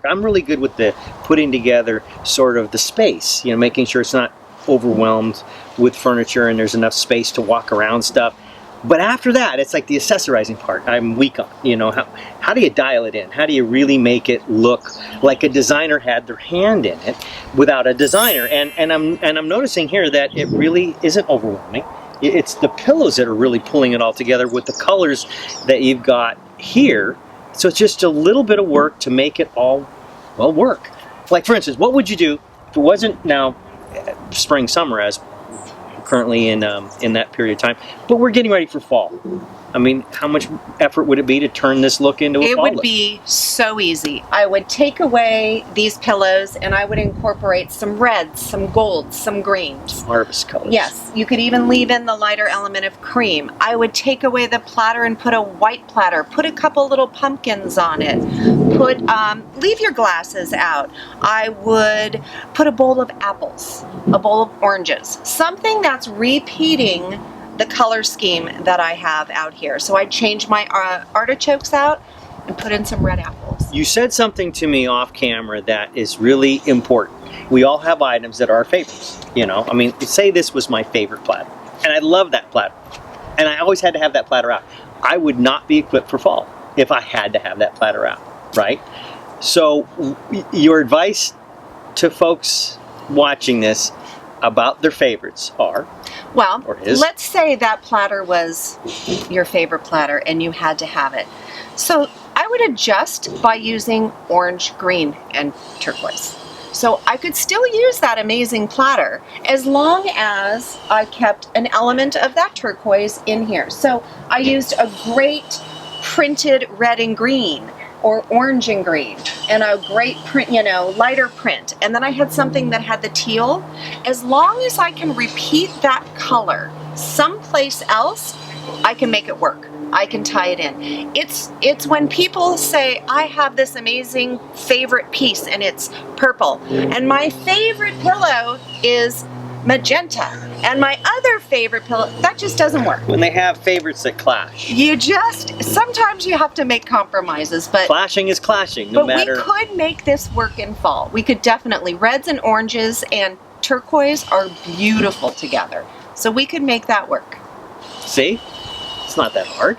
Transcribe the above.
I'm really good with the putting together sort of the space, you know, making sure it's not overwhelmed with furniture and there's enough space to walk around stuff. But after that, it's like the accessorizing part I'm weak on. You know, how do you dial it in? How do you really make it look like a designer had their hand in it without a designer? And I'm noticing here that it really isn't overwhelming. It's the pillows that are really pulling it all together with the colors that you've got here. So it's just a little bit of work to make it all, well, work. Like for instance, what would you do if it wasn't now spring, summer, as currently in that period of time, but we're getting ready for fall? I mean, how much effort would it be to turn this look into a fall look? It would be so easy. I would take away these pillows and I would incorporate some reds, some golds, some greens. Harvest colors. Yes, you could even leave in the lighter element of cream. I would take away the platter and put a white platter, put a couple little pumpkins on it, leave your glasses out. I would put a bowl of apples, a bowl of oranges, something that's repeating the color scheme that I have out here. So I change my artichokes out and put in some red apples. You said something to me off camera that is really important. We all have items that are our favorites, you know? I mean, say this was my favorite platter, and I love that platter, and I always had to have that platter out. I would not be equipped for fall if I had to have that platter out, right? So your advice to folks watching this about their favorites are? Well, let's say that platter was your favorite platter and you had to have it. So I would adjust by using orange, green, and turquoise. So I could still use that amazing platter as long as I kept an element of that turquoise in here. So I used a great printed red and green, or orange and green, and a great print, you know, lighter print. And then I had something that had the teal. As long as I can repeat that color someplace else, I can make it work. I can tie it in. It's when people say, I have this amazing favorite piece and it's purple, and my favorite pillow is magenta, and my other favorite pillow, that just doesn't work. When they have favorites that clash. Sometimes you have to make compromises, but clashing is clashing, no matter. But we could make this work in fall. We could definitely. Reds and oranges and turquoise are beautiful together. So we could make that work. See? It's not that hard.